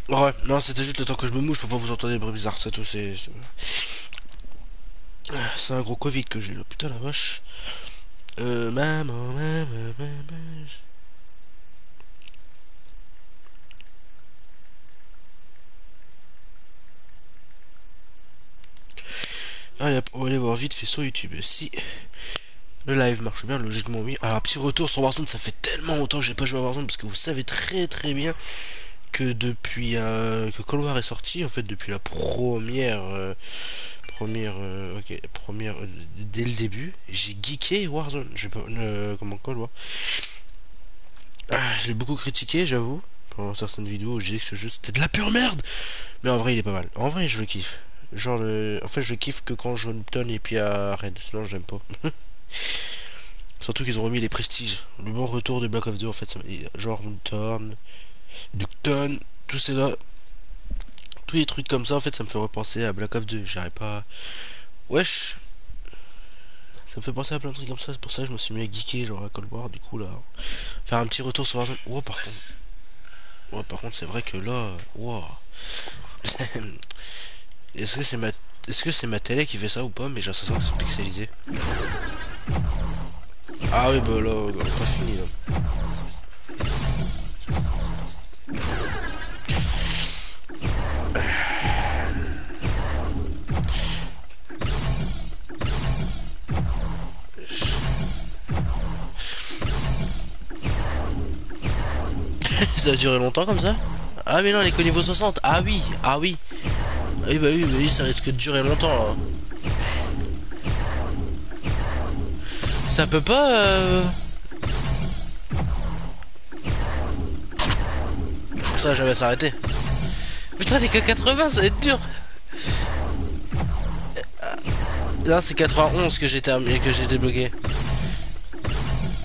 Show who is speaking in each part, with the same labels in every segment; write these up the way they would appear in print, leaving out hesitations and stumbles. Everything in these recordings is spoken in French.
Speaker 1: Ouais, non, c'était juste le temps que je me mouche pour pas vous entendre des bruits bizarres, c'est tout, c'est un gros Covid que j'ai là, putain la vache. Maman. Allez, hop, on va aller voir vite fait sur YouTube. Si le live marche bien, logiquement oui. Alors, petit retour sur Warzone, ça fait tellement longtemps que j'ai pas joué à Warzone parce que vous savez très très bien que depuis que Cold War est sorti, en fait, depuis la première, dès le début, j'ai geeké Warzone. Je pas, comment Cold War. Je l'ai beaucoup critiqué, j'avoue. Pendant certaines vidéos, j'ai dit que ce jeu c'était de la pure merde. Mais en vrai, il est pas mal. En vrai, je le kiffe. Genre, en fait, je kiffe que quand je joue Nocturne et puis à Red. Sinon, j'aime pas. Surtout qu'ils ont remis les prestiges. Le bon retour de Black Ops 2, en fait, genre Nocturne, tout c'est là. Tous les trucs comme ça, en fait, ça me fait repenser à Black Ops 2. J'arrive pas. Wesh, ça me fait penser à plein de trucs comme ça. C'est pour ça que je me suis mis à geeker, genre à Cold War, du coup, là. Faire un petit retour sur Warzone. Oh, par contre. Ouais, par contre, c'est vrai que là. Wow. Est-ce que c'est ma. Est-ce que c'est ma télé qui fait ça ou pas? Mais j'ai l'impression que c'est pixelisé. Ah oui, bah là, on est pas fini là. Ça a duré longtemps comme ça? Ah mais non, elle est qu'au niveau 60. Ah oui, ah oui. Bah oui, ça risque de durer longtemps là. Ça peut pas. Ça va jamais s'arrêter. Putain, t'es que 80, ça va être dur. Non, c'est 91 que j'ai terminé, que j'ai débloqué.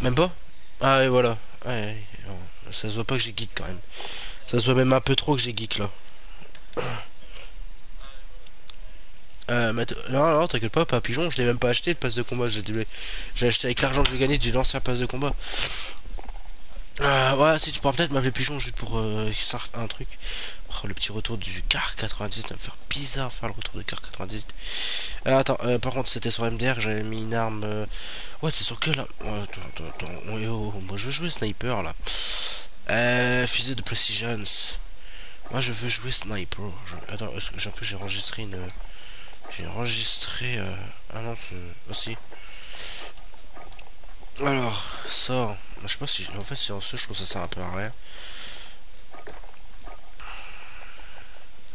Speaker 1: Même pas? Ah oui, voilà. Ouais, non, ça se voit pas que j'ai geek quand même. Ça se voit même un peu trop que j'ai geek là. Non, non, t'inquiète pas pigeon, je l'ai même pas acheté le pass de combat. J'ai acheté avec l'argent que j'ai gagné, j'ai lancé un pass de combat. Ouais, si tu pourras peut-être m'appeler pigeon juste pour un truc. Oh, le petit retour du car 98, ça va me faire bizarre faire le retour du car 98. Attends, par contre, c'était sur MDR, j'avais mis une arme. Ouais, c'est sur quelle là? Attends. Moi je veux jouer sniper là. Fusée de precision. Moi je veux jouer sniper. Attends, en plus j'ai enregistré une. J'ai enregistré. Ah non, aussi. Alors, ça. Je sais pas si. En fait, si en ce, je trouve que ça sert un peu à rien.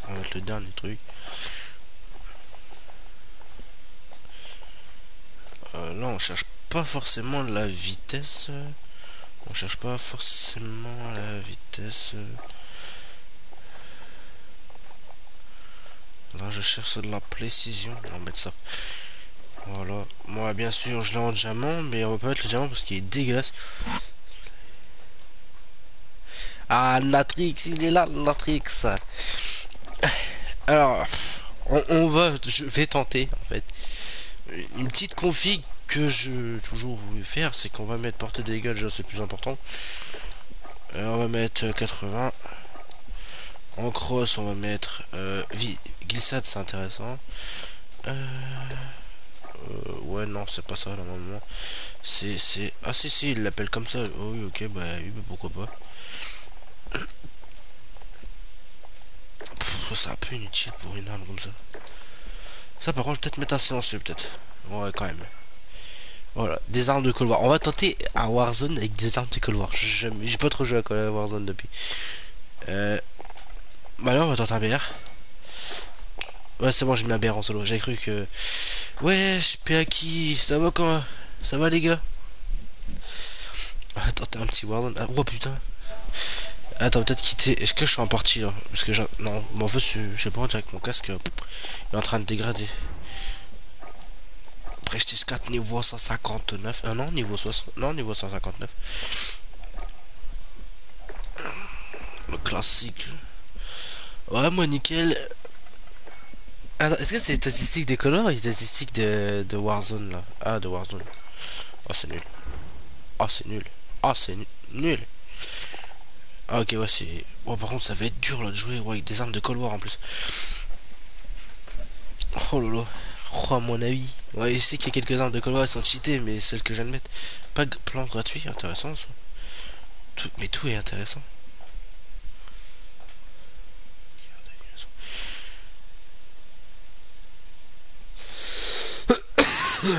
Speaker 1: On va mettre le dernier truc. Là, on cherche pas forcément la vitesse. On cherche pas forcément la vitesse. Là, je cherche de la précision. On va mettre ça. Voilà. Moi, bien sûr, je l'ai en diamant, mais on va pas mettre le diamant parce qu'il est dégueulasse. Ah, Natrix, il est là, Natrix. Alors, je vais tenter, en fait. Une petite config que je toujours voulu faire, c'est qu'on va mettre portée de dégâts, déjà c'est plus important. On va mettre 80. En cross, on va mettre glissade, c'est intéressant. Ouais, non, c'est pas ça normalement. Ah, si, il l'appelle comme ça. Oh, oui, ok, oui, bah pourquoi pas. C'est un peu inutile pour une arme comme ça. Ça, par contre, je vais peut-être mettre un silencieux, peut-être. Ouais, quand même. Voilà, des armes de Cold War. On va tenter un Warzone avec des armes de Cold War. J'ai pas trop joué à Warzone depuis. Bah là, on va tenter un BR. Ouais, c'est bon, j'ai mis un BR en solo. J'ai cru que. Ouais, je sais à qui. Ça va quand? Ça va, les gars? Attends, t'as un petit Warzone. Ah, oh putain. Attends, peut-être quitter. Est-ce que je suis en partie là? Parce que non, mais en fait, je sais pas, on dirait que mon casque il est en train de dégrader. Prestige 4 niveau 159. Non, niveau 60. Non, niveau 159. Le classique. Ouais, moi, nickel. Attends, est-ce que c'est les statistiques de Color ou les statistiques de Warzone là? Ah, de Warzone. Oh, c'est nul. Ah, c'est nul. Ah, c'est nul. Ah ok ouais c'est... Oh par contre ça va être dur là de jouer ouais, avec des armes de Cold War en plus. Oh lolo. Oh à mon avis. Ouais je sais qu'il y a quelques armes de Cold War qui sont cheatées mais celles que je viens de mettre. Pas de plan gratuit, intéressant ça. Mais tout est intéressant.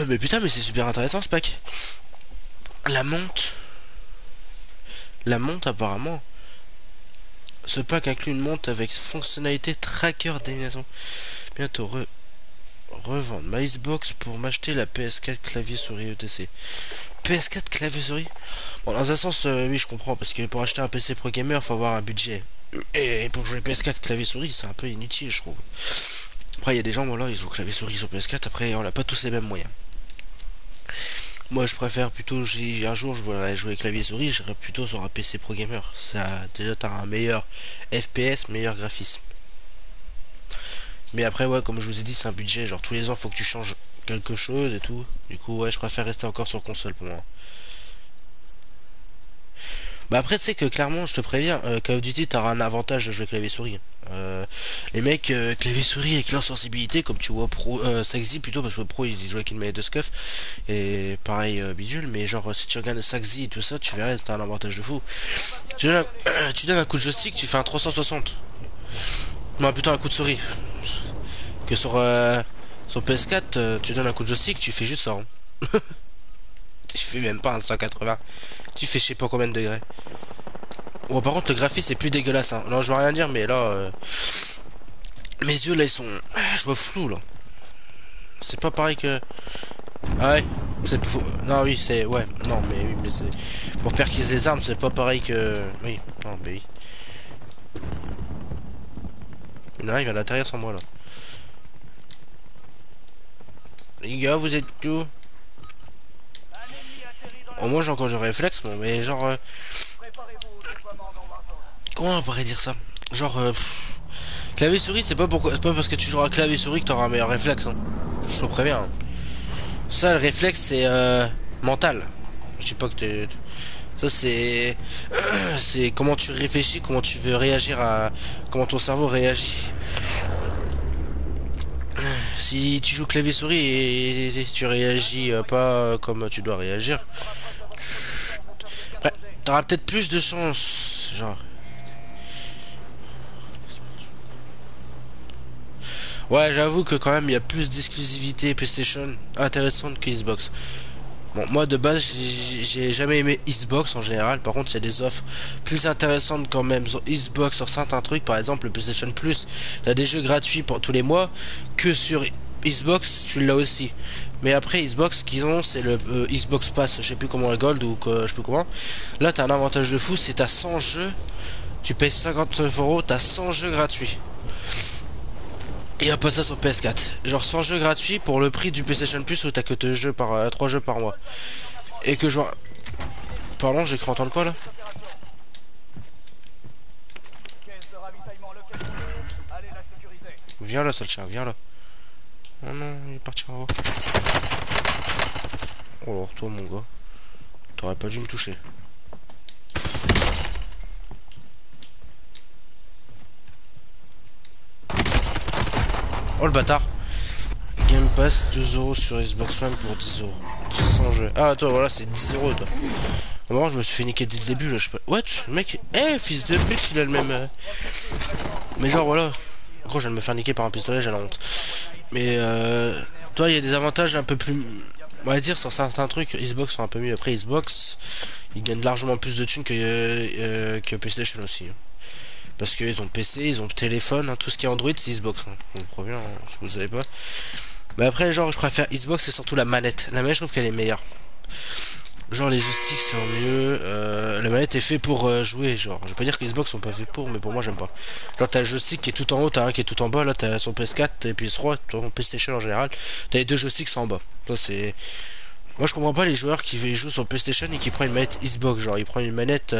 Speaker 1: Mais putain mais c'est super intéressant ce pack. La monte. La monte apparemment. Ce pack inclut une monte avec fonctionnalité tracker d'élimination. Bientôt revendre ma Xbox pour m'acheter la PS4 clavier souris ETC. PS4 clavier souris. Bon dans un sens oui je comprends parce que pour acheter un PC pro gamer faut avoir un budget. Et pour jouer PS4 clavier souris c'est un peu inutile je trouve. Après il y a des gens voilà ils jouent clavier souris sur PS4 après on n'a pas tous les mêmes moyens. Moi je préfère plutôt si un jour je voudrais jouer clavier souris j'irais plutôt sur un PC pro gamer. Ça déjà t'as un meilleur FPS, meilleur graphisme. Mais après ouais comme je vous ai dit c'est un budget genre tous les ans faut que tu changes quelque chose et tout. Du coup ouais je préfère rester encore sur console pour moi. Bah après tu sais que clairement je te préviens Call of Duty t'auras un avantage de jouer clavier souris. Les mecs clavier souris avec leur sensibilité comme tu vois pro Saxi plutôt parce que pro ils jouent avec une manette de scuff et pareil bidule mais genre si tu regardes Saxi et tout ça tu verrais c'est un avantage de fou. Tu donnes un coup de joystick tu fais un 360. Non plutôt un coup de souris. Que sur PS4 tu donnes un coup de joystick tu fais juste ça. Hein. Tu fais même pas un 180. Tu fais je sais pas combien de degrés. Bon par contre le graphisme c'est plus dégueulasse hein. Non je veux rien dire mais là mes yeux là ils sont... Je vois flou là. C'est pas pareil que... Ah ouais. C'est pour... Non oui c'est... Ouais. Non mais oui mais c'est... Pour perquise les armes c'est pas pareil que... Oui. Non mais oui. Il y en a un il vient d'atterrir sans moi là. Les gars vous êtes tout. Au moins j'ai encore du réflexe bon mais genre... Comment on pourrait dire ça? Genre... Clavier souris c'est pas pourquoi... C'est pas parce que tu joueras clavier souris que t'auras un meilleur réflexe hein. Je te préviens hein. Ça le réflexe c'est mental. Je sais pas que t'es... Ça c'est... C'est comment tu réfléchis, comment tu veux réagir à... Comment ton cerveau réagit. Si tu joues clavier souris et tu réagis pas comme tu dois réagir, après, t'auras peut-être plus de chance. Genre... Ouais j'avoue que quand même il y a plus d'exclusivité PlayStation intéressante que Xbox. Bon, moi de base, j'ai jamais aimé Xbox en général. Par contre, il y a des offres plus intéressantes quand même sur Xbox sur certains trucs. Par exemple, le PlayStation Plus, t'as des jeux gratuits pour tous les mois. Que sur Xbox, tu l'as aussi. Mais après, Xbox, ce qu'ils ont, c'est le Xbox Pass. Je sais plus comment, un Gold ou quoi, je sais plus comment. Là, t'as un avantage de fou, c'est t'as 100 jeux. Tu payes 59 euros, t'as 100 jeux gratuits. Et un peu ça sur PS4. Genre 100 jeux gratuits pour le prix du PlayStation Plus où t'as que 2 jeux par 3 jeux par mois. Et que je vois. Pardon, j'ai cru entendre quoi là? Viens là, sale chien, viens là. Oh non, il est parti en haut. Oh alors, toi mon gars. T'aurais pas dû me toucher. Oh le bâtard. Game Pass 2 euros sur Xbox One pour 10 euros. 100 jeux. Ah toi voilà c'est 10 euros toi. Moi je me suis fait niquer dès le début là. Je sais pas. What mec. Eh fils de pute il a le même. Mais genre voilà. Gros je viens de me faire niquer par un pistolet j'ai la honte. Mais toi il y a des avantages un peu plus. On va dire sur certains trucs Xbox sont un peu mieux. Après Xbox ils gagnent largement plus de thunes que PlayStation aussi. Parce qu'ils ont PC, ils ont téléphone, hein, tout ce qui est Android c'est Xbox. Hein. On provient, hein, si vous savez pas. Mais après, genre, je préfère Xbox, c'est surtout la manette. La manette, je trouve qu'elle est meilleure. Genre, les joysticks sont mieux. La manette est fait pour jouer. Genre, je vais pas dire que Xbox sont pas faits pour, mais pour moi, j'aime pas. Genre, t'as le joystick qui est tout en haut, t'as un qui est tout en bas. Là, t'as son PS4 et PS3, ton PlayStation en général. T'as les deux joysticks sont en bas. Ça, c'est. Moi, je comprends pas les joueurs qui jouent sur PlayStation et qui prennent une manette Xbox. Genre, ils prennent une manette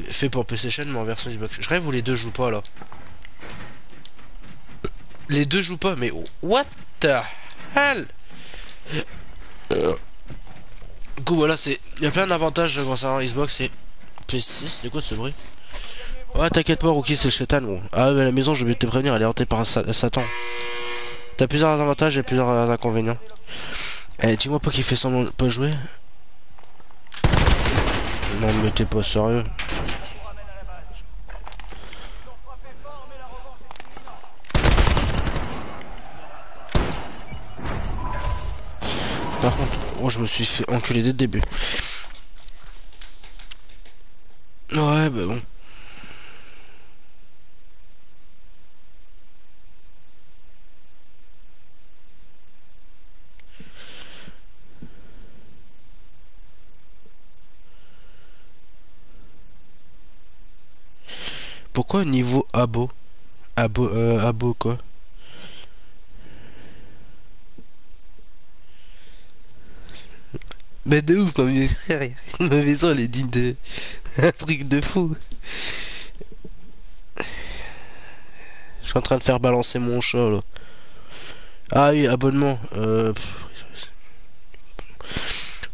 Speaker 1: fait pour PlayStation, mais en version Xbox. Je rêve où les deux jouent pas là. Les deux jouent pas, mais what the hell? Du coup voilà c'est. Il y a plein d'avantages concernant Xbox et PS6. C'est quoi ce bruit? Ouais, t'inquiète pas, Rookie, c'est le chétan, gros. Ah, mais la maison, je vais te prévenir, elle est hantée par Satan. T'as plusieurs avantages et plusieurs inconvénients. Eh, dis-moi pas qu'il fait semblant de pas jouer. Non, mais t'es pas sérieux. Par contre, oh, je me suis fait enculer dès le début. Ouais, bah bon. Pourquoi niveau abo? Abo quoi? Mais de ouf, ma maison elle est digne de un truc de fou. Je suis en train de faire balancer mon chat là. Ah oui, abonnement.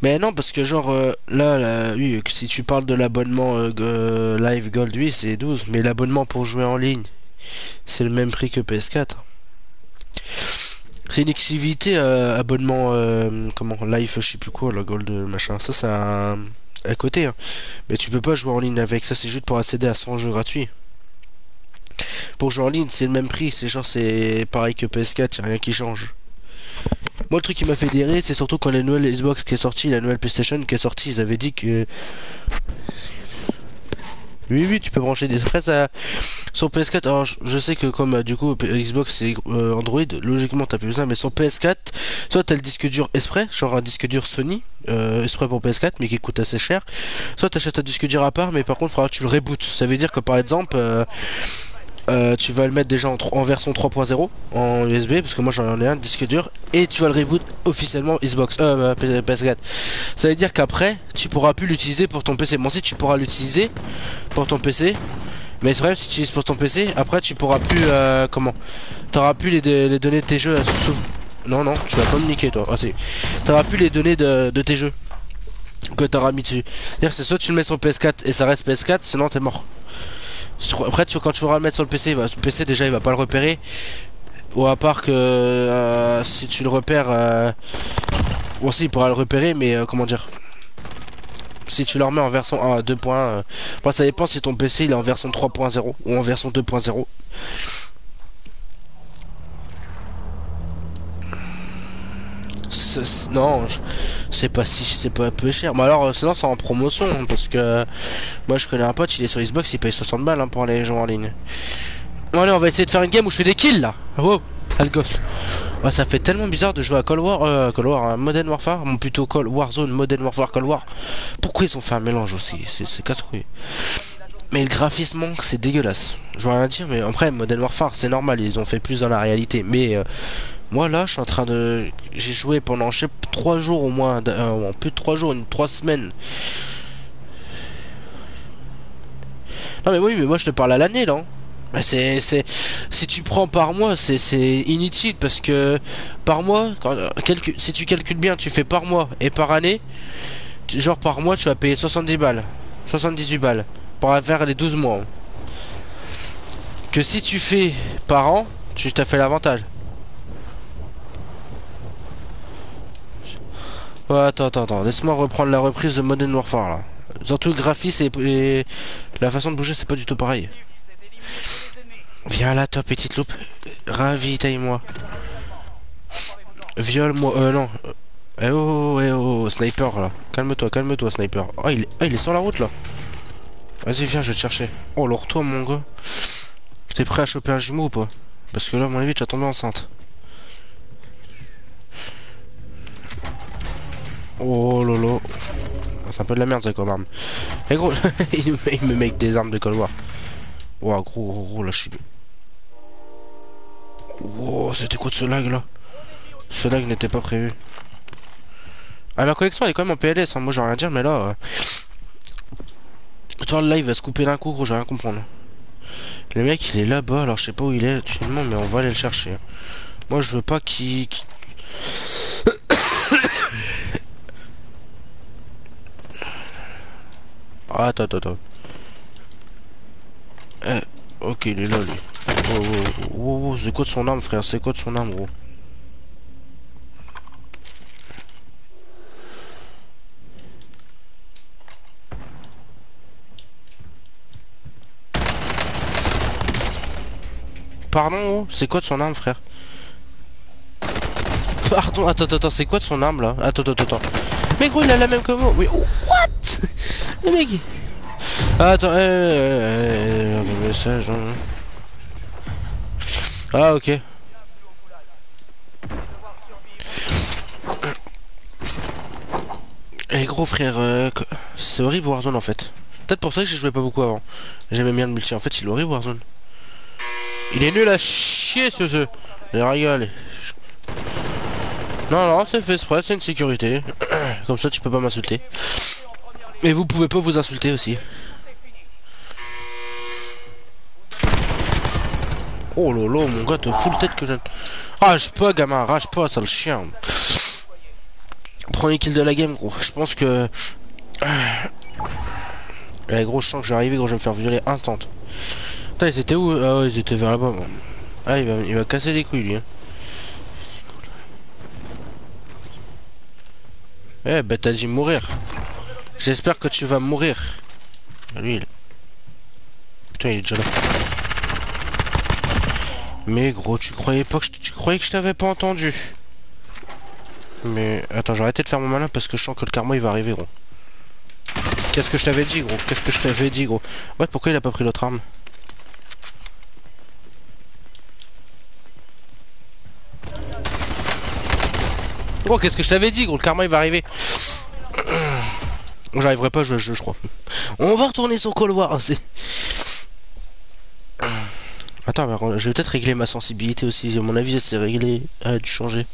Speaker 1: Mais non, parce que genre là, oui, si tu parles de l'abonnement Live Gold, oui, c'est 12. Mais l'abonnement pour jouer en ligne, c'est le même prix que PS4. C'est une activité abonnement comment live je sais plus quoi la gold machin ça c'est un à côté hein. Mais tu peux pas jouer en ligne avec ça, c'est juste pour accéder à 100 jeux gratuits. Pour jouer en ligne c'est le même prix, c'est genre c'est pareil que PS4, y'a rien qui change. Moi le truc qui m'a fait dérer c'est surtout quand la nouvelle Xbox qui est sortie, la nouvelle PlayStation qui est sortie, ils avaient dit que oui, oui, tu peux brancher des fraises sur PS4. Alors, je sais que comme du coup Xbox c'est Android, logiquement t'as plus besoin, mais sur PS4, soit t'as le disque dur exprès, genre un disque dur Sony, exprès pour PS4, mais qui coûte assez cher. Soit t'achètes un disque dur à part, mais par contre, il faudra que tu le rebootes. Ça veut dire que par exemple, tu vas le mettre déjà en version 3.0 en USB parce que moi j'en ai un disque dur et tu vas le reboot officiellement Xbox PS4. Ça veut dire qu'après tu pourras plus l'utiliser pour ton PC. Bon si tu pourras l'utiliser pour ton PC, mais c'est vrai si tu utilises pour ton PC, après tu pourras plus comment t'auras plus les données de tes jeux non non, tu vas pas me niquer toi. Ah si. T'auras plus les données de tes jeux que t'auras mis dessus. C'est-à-dire que c'est soit tu le mets sur PS4 et ça reste PS4, sinon t'es mort. Après, quand tu vas le mettre sur le PC, le PC déjà il va pas le repérer. Ou à part que si tu le repères, bon, si il pourra le repérer, mais comment dire, si tu le remets en version 1, 2. Bon, ça dépend si ton PC il est en version 3.0 ou en version 2.0. Non, c'est pas si c'est pas peu cher. Mais alors sinon c'est en promotion hein, parce que moi je connais un pote, il est sur Xbox, il paye 60 balles hein, pour aller jouer en ligne. Bon, allez, on va essayer de faire une game où je fais des kills là. Oh, sale gosse. Ouais, ça fait tellement bizarre de jouer à Cold War, Modern Warfare, bon plutôt Cold Warzone, Modern Warfare, Cold War. Pourquoi ils ont fait un mélange aussi? C'est casse-couille. Mais le graphisme manque, c'est dégueulasse. Je veux rien dire, mais après Modern Warfare, c'est normal, ils ont fait plus dans la réalité. Mais moi là, je suis en train de, j'ai joué pendant je sais 3 jours au moins, en plus de 3 jours, 3 semaines. Non mais oui, mais moi je te parle à l'année là. Bah si tu prends par mois, c'est inutile parce que par mois, si tu calcules bien, tu fais par mois et par année, genre par mois tu vas payer 70 balles, 78 balles pour faire les 12 mois. Que si tu fais par an, tu t'as fait l'avantage. Ouais, attends, laisse-moi reprendre la reprise de Modern Warfare là. Surtout le graphisme et la façon de bouger, c'est pas du tout pareil. Viens là, toi petite loupe, ravitaille-moi. Viole-moi, non. Sniper là. Calme-toi, sniper. Oh, il est sur la route là. Vas-y, viens, je vais te chercher. Oh, alors toi, mon gars. T'es prêt à choper un jumeau ou pas? Parce que là, à mon avis, tu vas tomber enceinte. Oh lolo. C'est un peu de la merde, ça, comme arme. Eh gros, il me met avec des armes de Cold War. Wow, gros, là, je suis. Wow, c'était quoi de ce lag là? Ce lag n'était pas prévu. Ah, ma connexion elle est quand même en PLS, hein. Moi j'ai rien à dire, mais là. Toi, le live va se couper d'un coup, gros, j'ai rien à comprendre. Le mec il est là-bas, alors je sais pas où il est actuellement, mais on va aller le chercher. Moi je veux pas qu'il. Ah, attends. Eh, ok, il est là, lui. Oh, oh, oh, oh, c'est quoi de son arme, frère? C'est quoi de son arme, gros? Pardon, oh, c'est quoi de son arme, frère? Pardon, attends, c'est quoi de son arme, là? Attends. Mais gros, il a la même que moi. Oui, oh, what? Le mec. Attends, message. Hein. Ah, ok. Eh gros frère, c'est horrible Warzone en fait. Peut-être pour ça que j'ai joué pas beaucoup avant. J'aimais bien le multi, en fait il est horrible Warzone. Il est nul à chier ce jeu. Il rigole. Non, c'est fait exprès, c'est une sécurité. Comme ça tu peux pas m'insulter. Et vous pouvez pas vous insulter aussi. Oh lolo, mon gars te fout le tête que je... Rage pas gamin, rage pas, sale chien. Premier kill de la game gros, je pense que... Eh gros, je sens que j'arrive, gros, je vais me faire violer instant. Putain, ils étaient où? Ah ouais, ils étaient vers là-bas. Ah, il va casser les couilles, lui. Hein. Eh, bah t'as dit mourir. J'espère que tu vas mourir. Lui, putain, il est déjà là. Mais gros, tu croyais pas que tu croyais que je t'avais pas entendu. Mais attends, j'ai arrêté de faire mon malin parce que je sens que le karma il va arriver, gros. Qu'est-ce que je t'avais dit, gros? Qu'est-ce que je t'avais dit, gros? Ouais, pourquoi il a pas pris l'autre arme? Gros, qu'est-ce que je t'avais dit, gros? Le karma il va arriver. J'arriverai pas à jouer à ce jeu, je crois. On va retourner sur Cold War. Attends, je vais peut-être régler ma sensibilité aussi. À mon avis, c'est réglé. Elle a dû changer.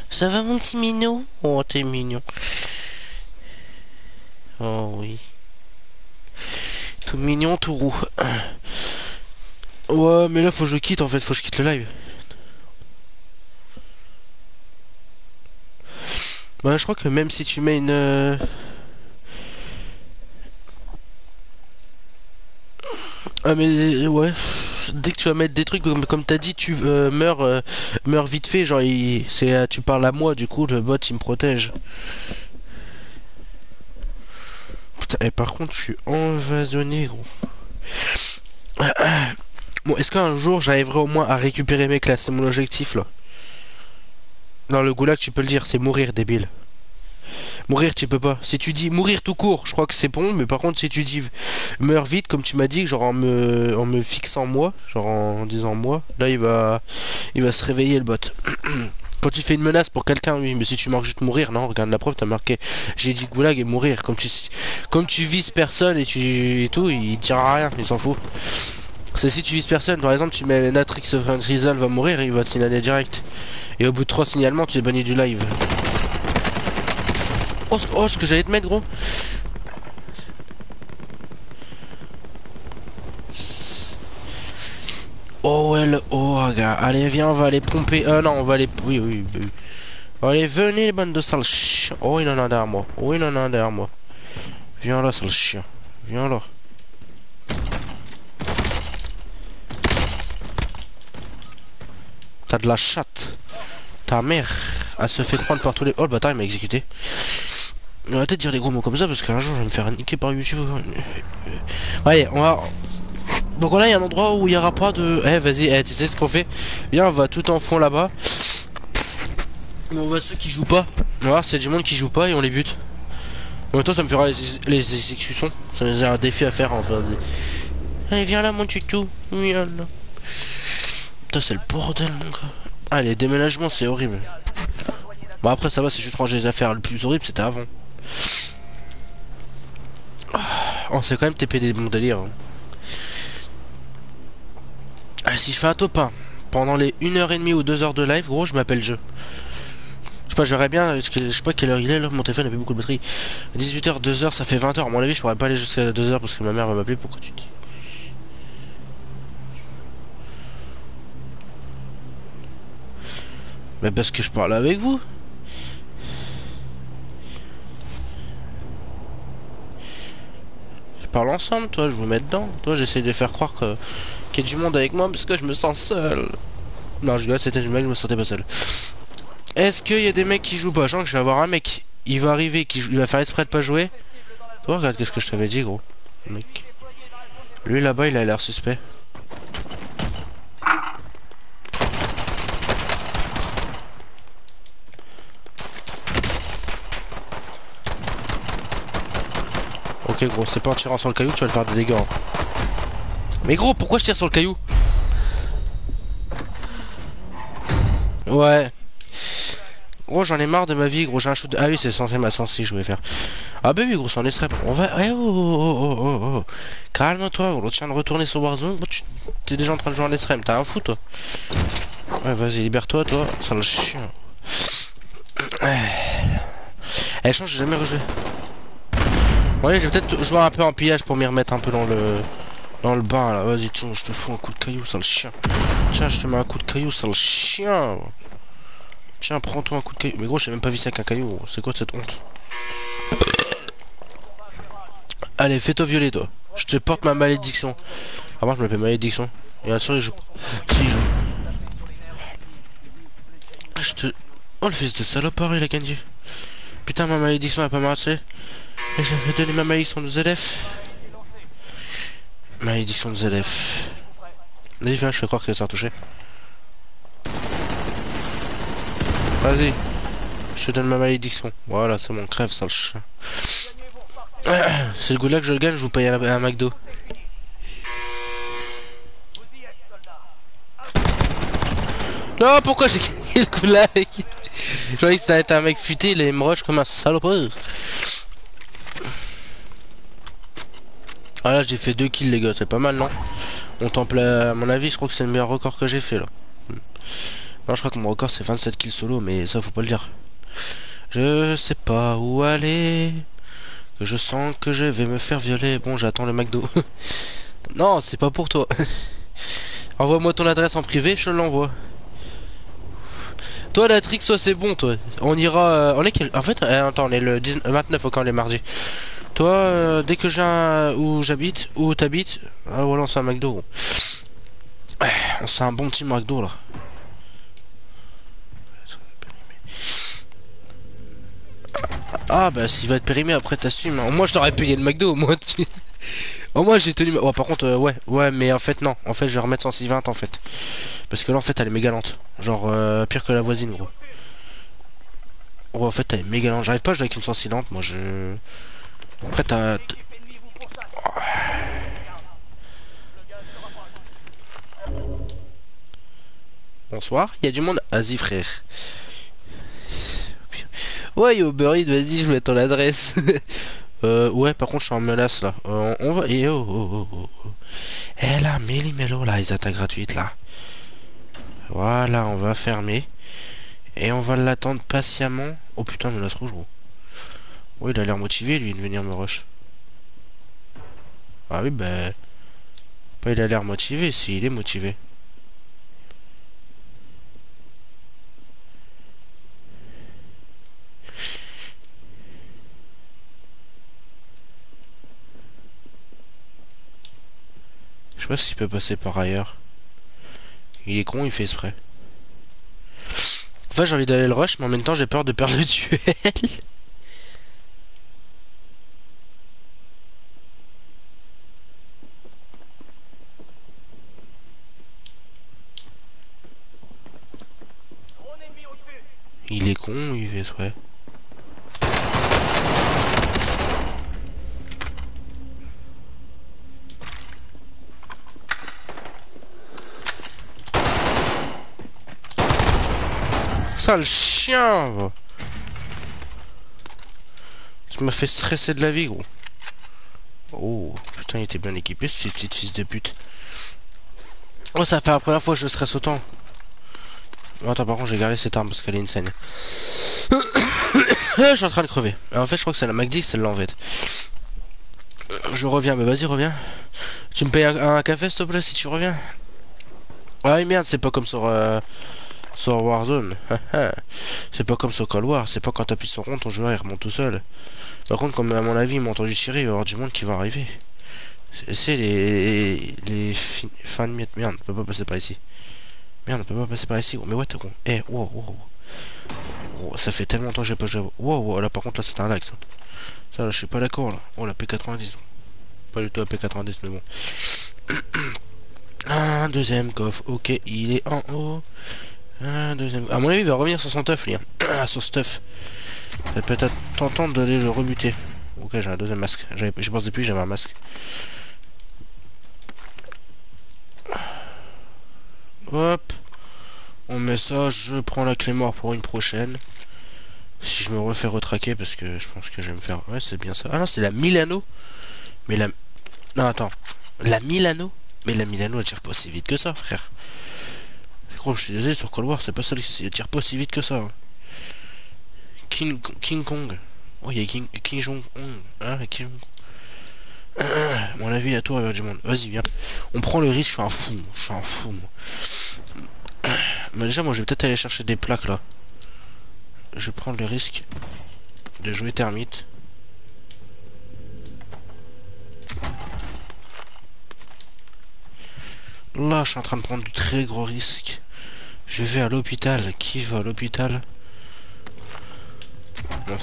Speaker 1: Ça va, mon petit minot? Oh, t'es mignon. Oh oui. Tout mignon, tout roux. Ouais, mais là, faut que je quitte en fait. Faut que je quitte le live. Bah, je crois que même si tu mets une. Ah, mais ouais. Dès que tu vas mettre des trucs comme t'as dit, tu meurs vite fait. Genre, tu parles à moi, du coup, le bot il me protège. Putain, et par contre, je suis envasonné, gros. Bon, est-ce qu'un jour j'arriverai au moins à récupérer mes classes? C'est mon objectif là. Dans le goulag, tu peux le dire, c'est mourir, débile. Mourir, tu peux pas. Si tu dis mourir tout court, je crois que c'est bon, mais par contre, si tu dis meurs vite, comme tu m'as dit, genre en me fixant moi, genre en disant moi, là il va se réveiller le bot. Quand tu fais une menace pour quelqu'un, oui, mais si tu marques juste mourir, non, regarde la preuve, t'as marqué j'ai dit goulag et mourir. Comme tu vises personne et tout, il dira rien, il s'en fout. C'est si tu vises personne, par exemple, tu mets Natrix Rizal va mourir, il va te signaler direct. Et au bout de 3 signalements, tu es banni du live. Oh, ce que j'allais te mettre, gros. Oh, ouais, oh, gars. Allez, viens, on va aller pomper. Non, on va aller. Oui. Allez, venez, les bandes de sales chiens. Oh, il en a derrière moi. Oh, il en a derrière moi. Viens là, sale chien. Viens là. T'as de la chatte. Ta mère, elle se fait prendre par tous les... Oh, le bâtard, il m'a exécuté. Arrêtez de dire des gros mots comme ça parce qu'un jour je vais me faire niquer par YouTube. Allez, on va... Donc là, il y a un endroit où il n'y aura pas de... Eh, vas-y, tu sais ce qu'on fait? Viens, on va tout en fond là-bas. On voit ceux qui jouent pas. On va voir s'il y a du monde qui joue pas et on les bute. En même temps, ça me fera les exécutions. Ça me fait un défi à faire, enfin. Allez, viens là, mon tuto. Viens là. Putain, c'est le bordel, mon gars. Ah, les déménagements, c'est horrible. Bon, après, ça va, c'est juste ranger les affaires. Le plus horrible, c'était avant. On s'est quand même TP des bons délires. Hein. Ah, si je fais un top 1 pendant les 1h30 ou 2 heures de live, gros, je m'appelle jeu. Je sais pas, j'aurais bien. Je sais pas quelle heure il est là, mon téléphone n'a plus beaucoup de batterie. 18h, 2h, ça fait 20h. À mon avis, je pourrais pas aller jusqu'à 2h parce que ma mère va m'appeler. Pourquoi tu dis? Mais parce que je parle avec vous. parle ensemble, toi, je vous mets dedans. Toi, j'essaie de faire croire que qu'il y a du monde avec moi parce que je me sens seul. Non, je rigole, c'était une blague, je me sentais pas seul. Est-ce qu'il y a des mecs qui jouent pas? Genre, je vais avoir un mec, il va arriver, il va faire exprès de pas jouer. Toi, regarde, qu'est-ce que je t'avais dit, gros. Mec. Lui, là-bas, il a l'air suspect. Ok, gros, c'est pas en tirant sur le caillou que tu vas le faire des dégâts. Hein. Mais gros, pourquoi je tire sur le caillou? Ouais. Gros, j'en ai marre de ma vie, gros, j'ai un shoot. Ah oui, c'est censé ma sensi, je voulais faire. Ah bah oui, gros, c'est en extrême. On va. Eh, oh, oh, oh, oh, oh, oh. Calme-toi, gros, tu viens de retourner sur Warzone. Gros, t'es déjà en train de jouer en extrême, t'as un fou, toi. Ouais, vas-y, libère-toi, toi, sale chien. Eh, change, j'ai jamais rejoué. Ouais, je vais peut-être jouer un peu en pillage pour m'y remettre un peu dans le bain, là. Vas-y, tiens, je te fous un coup de caillou, sale chien. Tiens, je te mets un coup de caillou, sale chien. Tiens, prends-toi un coup de caillou. Mais gros, j'ai même pas vu ça avec un caillou. C'est quoi cette honte? Allez, fais-toi violer, toi. Je te porte ma malédiction. Ah, moi, je m'appelle malédiction. Et bien sûr, il joue. Si, il joue. Je te. Oh, le fils de salopard, il a gagné. Putain, ma malédiction a pas marché. Et j'avais donné ma malédiction de ZF. Malédiction de ZF. Vas-y, viens, je fais croire que ça a touché. Vas-y. Je te donne ma malédiction. Voilà, c'est mon crève, sale chien. C'est le goulag que je le gagne, je vous paye un McDo. Non, pourquoi j'ai gagné le goulag? Je croyais que c'était un mec futé, il me rush comme un salopeur. Ah là, j'ai fait 2 kills, les gars, c'est pas mal, non? On temple, à mon avis, je crois que c'est le meilleur record que j'ai fait là. Non, je crois que mon record c'est 27 kills solo, mais ça, faut pas le dire. Je sais pas où aller. Que je sens que je vais me faire violer. Bon, j'attends le McDo. Non, c'est pas pour toi. Envoie-moi ton adresse en privé, je te l'envoie. Toi, la trick, soit c'est bon, toi. On ira. On est quel. En fait, attends, on est le 29 au camp les mardis. Toi, dès que j'ai un. Où j'habite, où t'habites. Ah, voilà, on s'est un McDo, gros. On s'est un bon petit McDo, là. Ah, bah, s'il va être périmé, après, t'assumes. Hein. Moi, je t'aurais payé le McDo, au moins. Au moins, j'ai tenu. Oh, par contre, ouais, mais en fait, non. En fait, je vais remettre 106-20 en fait. Parce que là, en fait, elle est méga lente. Genre, pire que la voisine, gros. Oh, en fait, elle est méga lente. J'arrive pas à jouer avec une 106 lente, moi, je. Après, t'as. Bonsoir, il y a du monde. Vas-y, frère. Ouais, yo, Uber Eats, vas-y, je mets ton adresse. Ouais, par contre, je suis en menace là. On va. Et oh, oh, oh, oh. Eh là, Méli-Mélo, là, les attaques gratuites là. Voilà, on va fermer. Et on va l'attendre patiemment. Oh putain, menace rouge, gros. Ouais, il a l'air motivé, lui, de venir me rush. Ah oui, bah. Pas il a l'air motivé, si, il est motivé. Je sais pas s'il peut passer par ailleurs. Il est con, il fait exprès. Enfin, j'ai envie d'aller le rush, mais en même temps, j'ai peur de perdre le duel. Il est con, il fait exprès. Sale chien, va. Tu m'as fait stresser de la vie, gros. Oh, putain, il était bien équipé, ce petit fils de pute. Oh, ça fait la première fois que je stresse autant. Oh, attends, par contre, j'ai gardé cette arme parce qu'elle est insane. Je suis en train de crever. En fait, je crois que c'est la MacD, celle-là, en fait. Je reviens, mais vas-y, reviens. Tu me payes un café, s'il te plaît, si tu reviens. Ah oui, merde, c'est pas comme sur Warzone. C'est pas comme sur Cold War. C'est pas quand t'appuies sur rond, ton joueur il remonte tout seul. Par contre, comme à mon avis, ils m'ont entendu tirer, il va y avoir du monde qui va arriver. C'est fins de miettes. Merde, on peut pas passer par ici. Merde, on peut pas passer par ici. Mais what, gros. Eh, wow, wow. Oh, ça fait tellement longtemps que j'ai pas joué. Wow, wow, là par contre, là c'est un lag ça. Ça, là, je suis pas d'accord là. Oh, la P90. Pas du tout la P90, mais bon. Un deuxième coffre. Ok, il est en haut. Un deuxième. À mon avis, il va revenir sur son stuff, lui. Hein. Sur stuff. Ça peut être tentant d'aller le rebuter. Ok, j'ai un deuxième masque. J'ai pensé depuis que j'avais un masque. Hop. On met ça. Je prends la clé mort pour une prochaine. Si je me refais retraquer, parce que je pense que je vais me faire. Ouais, c'est bien ça. Ah non, c'est la Milano. Mais la. Non, attends. La Milano. Mais la Milano, elle tire pas aussi vite que ça, frère. Gros, je suis désolé, sur Cold War, c'est pas ça. Elle tire pas aussi vite que ça. Hein. King Kong. Oh, il y a King Jong. Ah, King. À mon avis, la tour, il y a du monde. Vas-y, viens. On prend le risque, je suis un fou. Je suis un fou, moi. Mais déjà, moi, je vais peut-être aller chercher des plaques, là. Je vais prendre le risque de jouer termite. Là, je suis en train de prendre du très gros risque. Je vais à l'hôpital. Qui va à l'hôpital? Bon,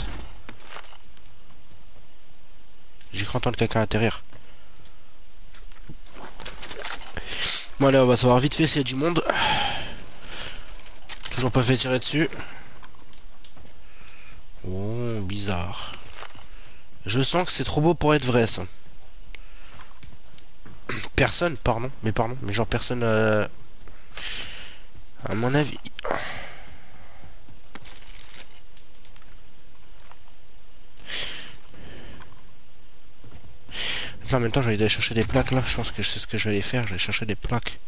Speaker 1: j'ai cru entendre quelqu'un atterrir. Bon, allez, on va savoir vite fait s'il y a du monde. Toujours pas fait tirer dessus. Oh, bizarre. Je sens que c'est trop beau pour être vrai, ça. Personne, pardon. Mais genre personne... À mon avis... Là, en même temps, je vais aller chercher des plaques, là. Je pense que c'est ce que je vais aller faire. Je vais chercher des plaques.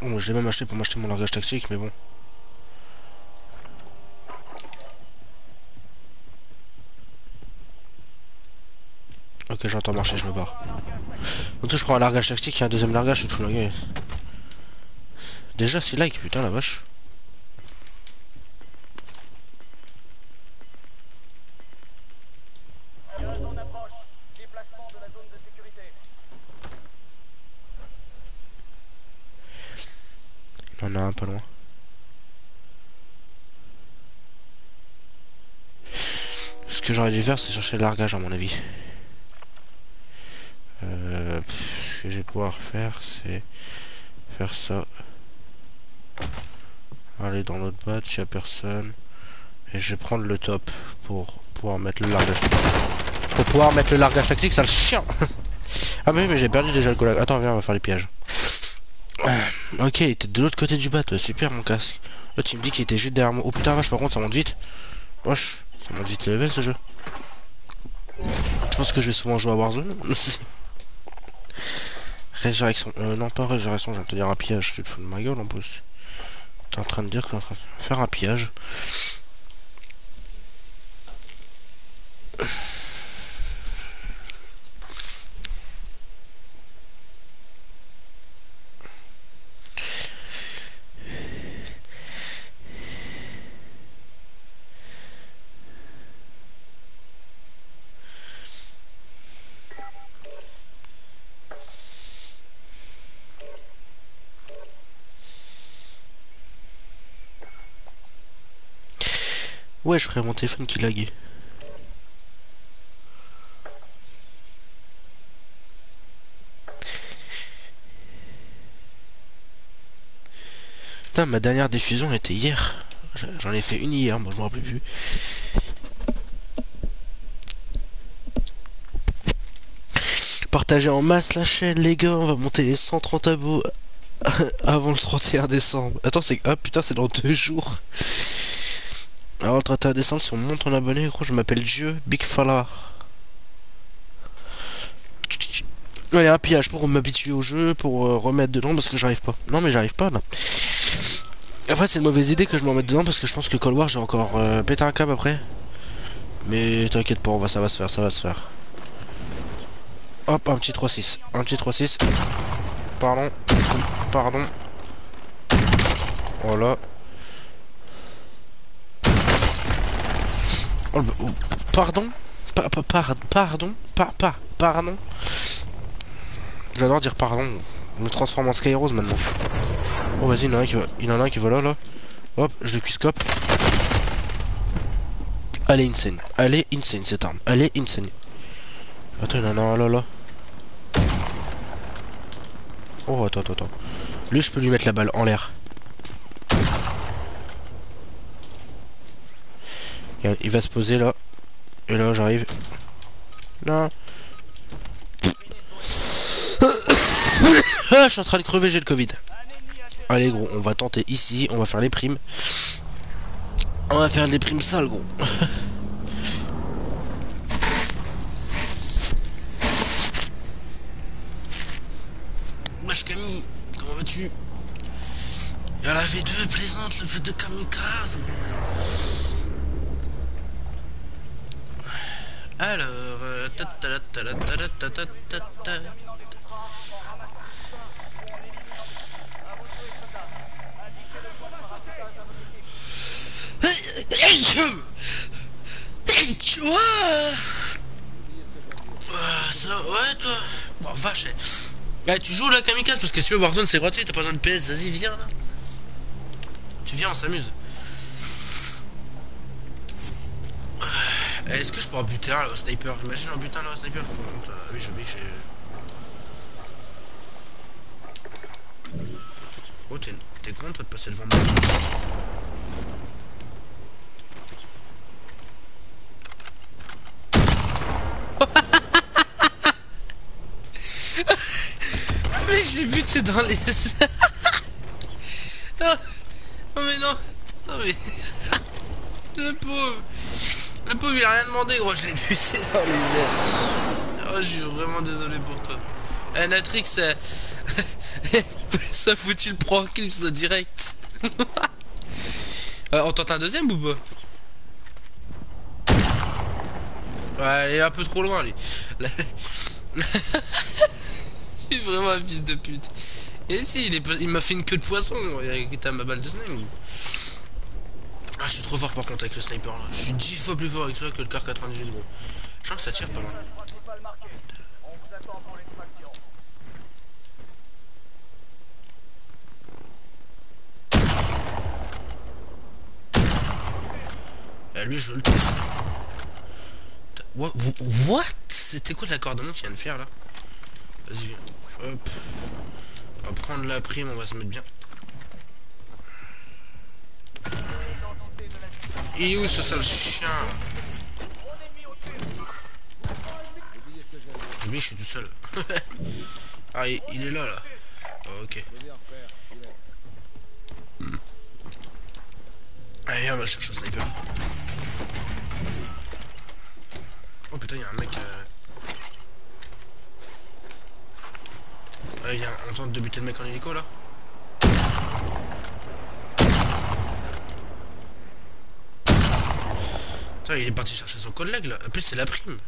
Speaker 1: Oh, j'ai même acheté pour m'acheter mon largage tactique, mais bon. Ok, j'entends marcher, je me barre. Donc, je prends un largage tactique et un deuxième largage, je te fous la gueule. Déjà, 6 likes, putain, la vache. Il y en a un pas loin. Ce que j'aurais dû faire, c'est chercher le largage, à mon avis. Ce que je vais pouvoir faire, c'est faire ça. Aller dans l'autre batch, il n'y a personne. Et je vais prendre le top pour pouvoir mettre le largage. Pour pouvoir mettre le largage tactique, ça le chien. Ah mais oui, mais j'ai perdu déjà le golag. Attends, viens, on va faire les pièges. Ok, il était de l'autre côté du bateau. Super mon casque. Là, tu me dis qu'il était juste derrière moi. Oh putain, vache, par contre, ça monte vite. Wesh, ça monte vite le level ce jeu. Je pense que je vais souvent jouer à Warzone. Résurrection. Non, pas résurrection, je viens de te dire un piège. Tu te fous de ma gueule en plus. T'es en train de dire qu'on est en train de faire un piège. Ouais, je ferais mon téléphone qui laguait. Putain, ma dernière diffusion était hier. J'en ai fait une hier, moi je me rappelle plus. Partagez en masse la chaîne, les gars. On va monter les 130 abos avant le 31 décembre. Attends, c'est. Ah putain, c'est dans 2 jours. Avant le 31 décembre, si on monte en abonné, gros, je m'appelle Dieu, Big Fala. Allez, un pillage pour m'habituer au jeu, pour remettre dedans parce que j'arrive pas. Non, mais j'arrive pas là. Après, c'est une mauvaise idée que je m'en mette dedans parce que je pense que Cold War, j'ai encore pété un câble après. Mais t'inquiète pas, ça va se faire, ça va se faire. Hop, un petit 3-6. Un petit 3-6. Pardon. Pardon. Voilà. Oh, pardon. Pardon. J'adore dire pardon. Je me transforme en Skyrose maintenant. Oh vas-y, il y en a un qui va. Il y en a un qui va là. Hop, je le cuiscope. Elle est insane. Elle est insane cette arme. Elle est insane. Attends, il y en a un là. Oh, attends. Lui, je peux lui mettre la balle en l'air. Il va se poser là. Et là, j'arrive. Non. Ah, je suis en train de crever, j'ai le Covid. Allez, gros, on va tenter ici. On va faire les primes. On va faire des primes sales, gros. Wesh, Camille, comment vas-tu? Elle avait deux plaisante, le fait de kamikaze. Alors, ça, ouais, toi. Bon, vache. Ouais, tu joues là, kamikaze, parce que si tu veux Warzone, c'est gratuit, t'as pas besoin de PS. Vas-y, viens là. Tu viens, on s'amuse. Est-ce que je pourrais buter un là, au sniper? Imagine un butin là, au sniper. Oui, j'ai. Oh, t'es con, toi, de passer devant moi. Mais je l'ai buté dans les. Non, non, mais non. Non, mais. Le pauvre. Le pauvre, il a rien demandé, gros. Je l'ai buté dans les airs. Oh, je suis vraiment désolé pour toi. Natrix, ça foutu le pro kill, ça direct. On tente un deuxième ou pas? Ouais, il est un peu trop loin, lui. Il est vraiment un fils de pute. Et si, il m'a fait une queue de poisson. T'as ma balle de sniper. Ah, je suis trop fort par contre avec le sniper là. Je suis 10 fois plus fort avec ça que le car 98, gros. Je sens que ça tire pas loin. Lui, je le touche. What? C'était quoi l'accordement qu'il vient de faire là? Vas-y, viens. Hop. On va prendre la prime, on va se mettre bien. Et où ce sale chien là? J'ai oublié, je suis tout seul. Ah, il est là. Oh, ok. Allez, viens, on va le chercher au sniper. Oh putain, il y a un mec. On tente de buter le mec en hélico là. Putain, il est parti chercher son collègue là. En plus, c'est la prime.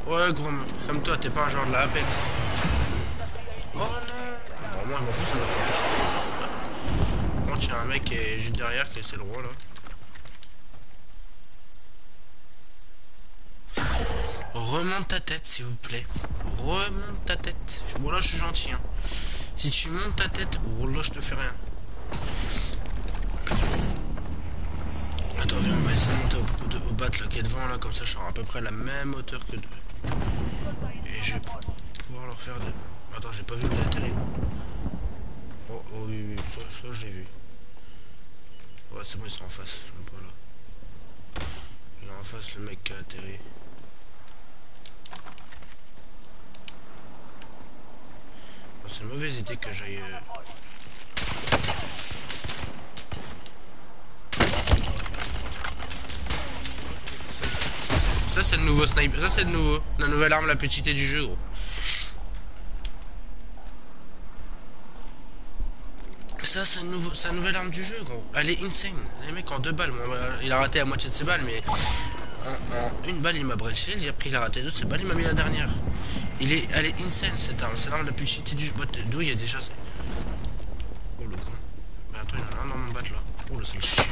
Speaker 1: Ouais, gros, comme toi, t'es pas un joueur de la Apex. Oh non. Bon, moi, je m'en fous, ça m'a fait la chute. Bon, il y a un mec qui est juste derrière, qui c'est le roi là. Remonte ta tête, s'il vous plaît. Remonte ta tête. Bon, là, je suis gentil. Hein. Si tu montes ta tête, oh là, je te fais rien. Attends, viens, on va essayer de monter au bat là, qui est devant, là, comme ça, je serai à peu près la même hauteur que deux. Et je vais pouvoir leur faire de... Attends, j'ai pas vu où il a atterri. Oh, oui, ça je l'ai vu. Ouais, c'est bon, ils sont en face, ils sont pas là. Il est en face, le mec qui a atterri. C'est une mauvaise idée que j'aille... Ça c'est le nouveau sniper, ça c'est la nouvelle arme la plus cheatée du jeu, gros. Ça c'est la nouvelle arme du jeu, gros. Elle est insane. Les mecs en 2 balles, bon, il a raté la moitié de ses balles, mais en une balle il m'a brûlé, et après il a raté d'autres ses balles, il m'a mis la dernière. Elle est insane cette arme, c'est l'arme la plus cheatée du jeu. D'où il y a déjà... Oh le con. Mais attends, il y en a un dans mon bat là. Oh le sale chien.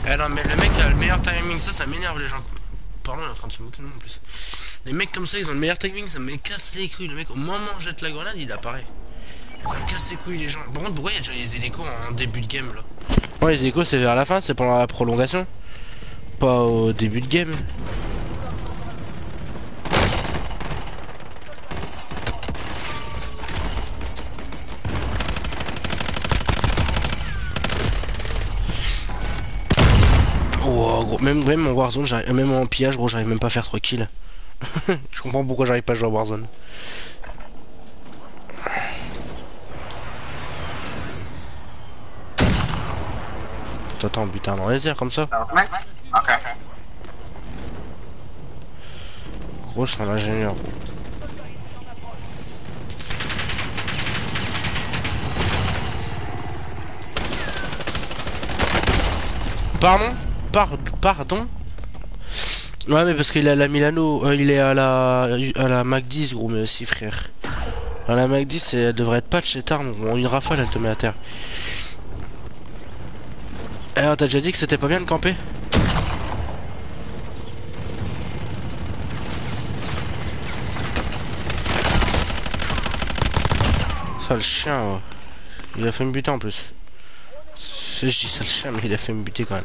Speaker 1: Eh non, mais le mec a le meilleur timing, ça m'énerve les gens. Pardon, il est en train de se moquer de moi en plus. Les mecs comme ça, ils ont le meilleur timing, ça me casse les couilles. Le mec, au moment où jette la grenade, il apparaît. Ça me casse les couilles les gens. Par contre, pourquoi il y a déjà les échos en début de game là? Ouais, les échos c'est vers la fin, c'est pendant la prolongation. Pas au début de game. Oh gros, même en Warzone, même en pillage gros, j'arrive même pas à faire 3 kills. Je comprends pourquoi j'arrive pas à jouer à Warzone. T'attends, putain, dans les airs comme ça.
Speaker 2: Ok.
Speaker 1: Gros, je suis un ingénieur. Pardon? Pardon? Ouais, mais parce qu'il est à la Milano, il est à la Mac 10, gros, mais aussi, frère. À la Mac 10, elle devrait être patch cette arme. Bon, une rafale, elle te met à terre. Alors, t'as déjà dit que c'était pas bien de camper? Ça, le chien, ouais. Il a fait me buter en plus. Je dis ça, le chien, mais il a fait me buter quand même.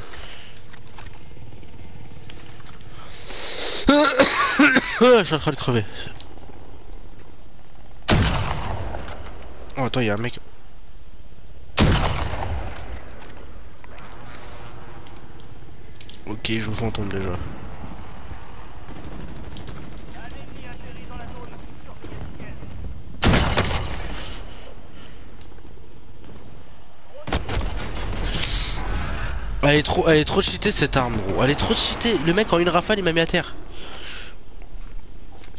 Speaker 1: Je suis en train de crever. Oh, attends, il y a un mec. Ok, je vous fantôme déjà. Elle est trop cheatée cette arme, gros. Elle est trop cheatée. Le mec en une rafale, il m'a mis à terre.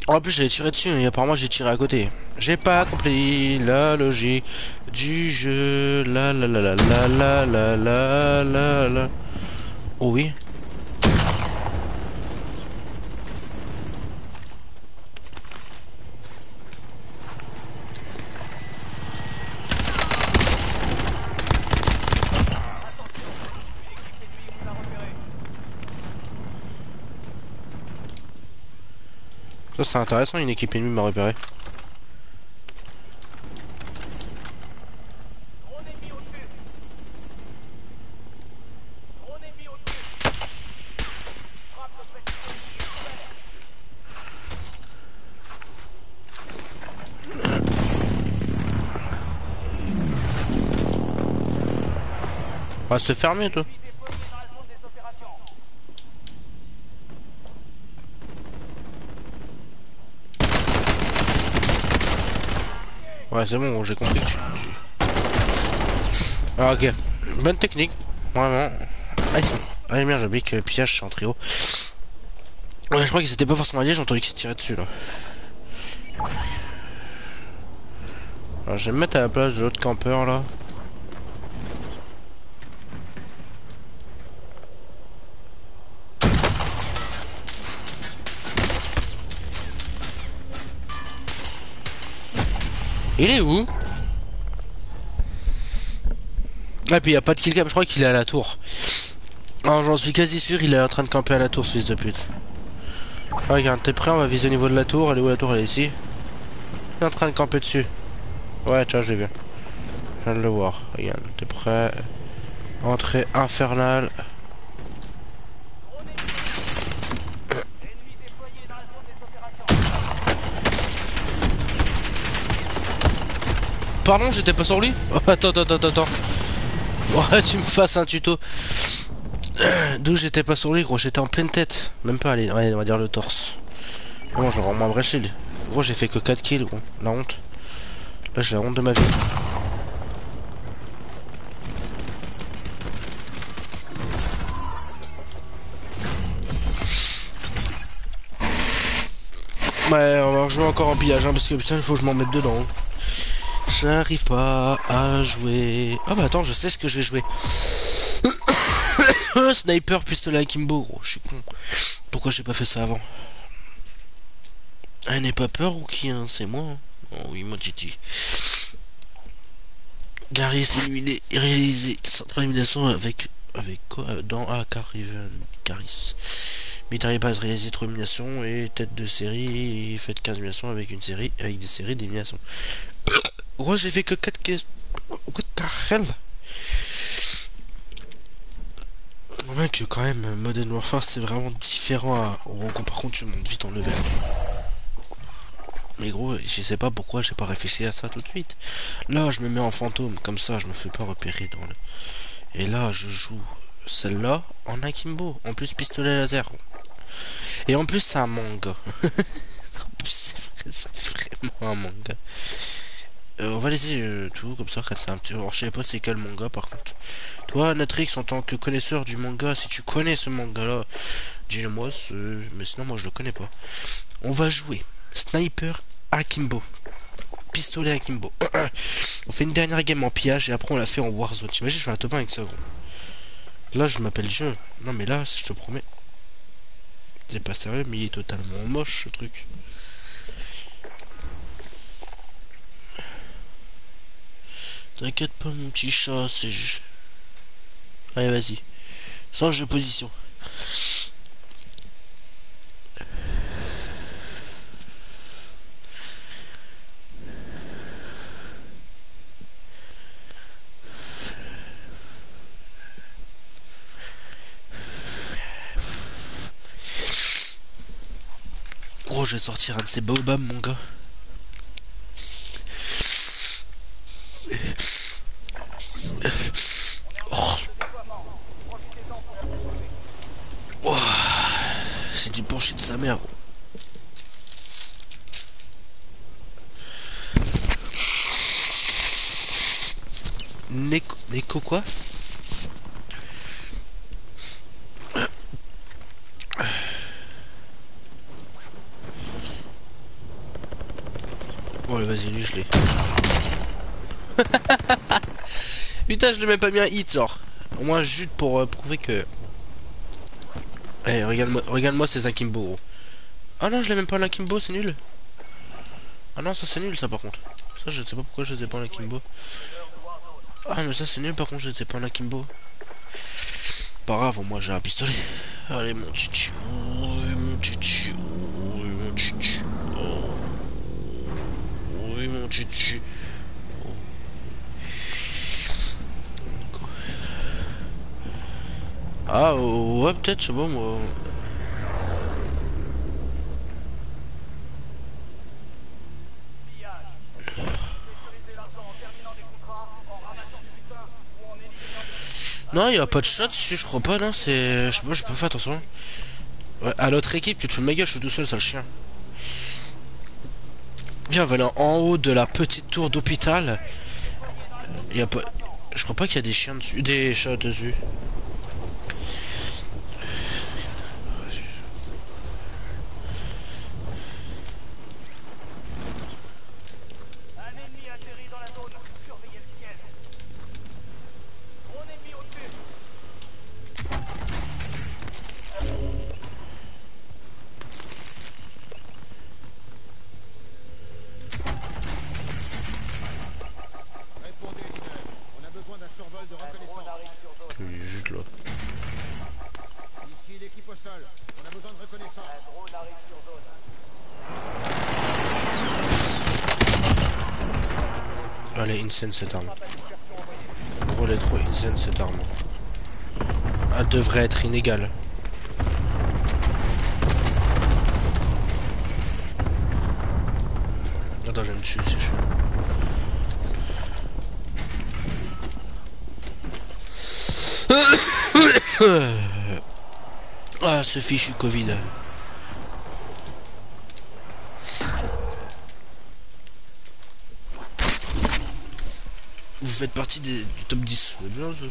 Speaker 1: En plus, j'avais tiré dessus et apparemment j'ai tiré à côté. J'ai pas compris la logique du jeu. La la la la la la la la la la. Oh oui. Ça c'est intéressant, une équipe ennemie m'a repéré. Reste fermé toi. Ouais c'est bon, j'ai compris que tu... Ah ok, bonne technique, vraiment. Ah ils sont... Ah merde, j'ai oublié que pillage je suis en trio. Ouais je crois qu'ils étaient pas forcément alliés, j'ai entendu qu'ils se tiraient dessus là. Alors je vais me mettre à la place de l'autre campeur là. Il est où? Ah puis y a pas de killcam, je crois qu'il est à la tour. Alors j'en suis quasi sûr, il est en train de camper à la tour ce fils de pute. Ah, regarde, t'es prêt, on va viser au niveau de la tour. Elle est où la tour? Elle est ici. Il est en train de camper dessus. Ouais, tiens, je l'ai vu. Je viens de le voir. Regarde, t'es prêt? Entrée infernale. Pardon, j'étais pas sur lui? Oh, attends. Ouais, tu me fasses un tuto. D'où j'étais pas sur lui, gros, j'étais en pleine tête. Même pas, allez, ouais, on va dire le torse. Bon, je le rends moins vrai shield. Gros, j'ai fait que 4 kills, gros. La honte. Là, j'ai la honte de ma vie. Ouais, on va rejouer encore en pillage, hein, parce que putain, il faut que je m'en mette dedans. J'arrive pas à jouer. Ah bah attends, je sais ce que je vais jouer. Sniper, pistolet à Kimbo, gros, je suis con. Pourquoi j'ai pas fait ça avant? Elle n'est pas peur ou qui, hein? C'est moi, hein. Oh oui, moi Gigi. Gary s'est éliminé et réalisé sa élimination avec avec quoi dans Caris. Military Base réalisé 3 nominations et tête de série et fait 15 nominations avec une série avec des séries d'élimination. Gros, j'ai fait que 4 questions. What the hell? Mec, quand même, Modern Warfare c'est vraiment différent à... par contre, tu montes vite en level. Mais gros, je sais pas pourquoi j'ai pas réfléchi à ça tout de suite. Là, je me mets en fantôme, comme ça, je me fais pas repérer dans le... Et là, je joue celle-là en akimbo. En plus, pistolet laser. Et en plus, c'est un manga. En plus, c'est vraiment un manga. On va laisser tout comme ça, c'est un petit... Alors, je sais pas c'est quel manga, par contre. Toi, Natrix, en tant que connaisseur du manga, si tu connais ce manga-là, dis-le moi, mais sinon, moi, je le connais pas. On va jouer Sniper Akimbo. Pistolet Akimbo. On fait une dernière game en pillage et après on l'a fait en Warzone. T'imagines, je fais un top 1 avec ça, gros. Là, je m'appelle jeu. Non, mais là, je te promets. C'est pas sérieux, mais il est totalement moche, ce truc. T'inquiète pas, mon petit chat, c'est... Allez, vas-y. Change de position. Gros, je vais te sortir un de ces baobabs, mon gars. Oh. Oh. C'est du penché de sa mère. Neko quoi? Oh, vas-y, lui, je l'ai. Putain, je l'ai même pas mis un hit, genre. Au moins, juste pour prouver que... Eh, regarde-moi ces Akimbo, gros. Ah non, je l'ai même pas en Akimbo, c'est nul. Ah non, ça c'est nul, ça, par contre. Ça, je sais pas pourquoi je les ai pas en Akimbo. Ah, mais ça, c'est nul, par contre, je les ai pas en Akimbo. Pas grave, moi, j'ai un pistolet. Allez, mon titi. Oui, mon titi. Oui, mon titi. Oh. Oui, mon titi. Ah ouais, peut-être, c'est bon, moi. Non, il y a pas de shot dessus, je crois pas, non, c'est... Je sais pas, j'ai pas fait attention. Ouais, à l'autre équipe, tu te fous de ma gueule, je suis tout seul, sale chien. Viens, voilà, en haut de la petite tour d'hôpital. Il y a pas... Je crois pas qu'il y a des chiens dessus, des chats dessus. Juste là.
Speaker 2: Ici l'équipe au sol. On a besoin de reconnaissance. Un drone arrive sur zone.
Speaker 1: Allez, insane cette arme. Gros, elle est trop insane cette arme. Elle devrait être inégale. Attends, je vais me tuer si je fais. Ah, ce fichu Covid. Vous faites partie du top 10. C'est bien, ça.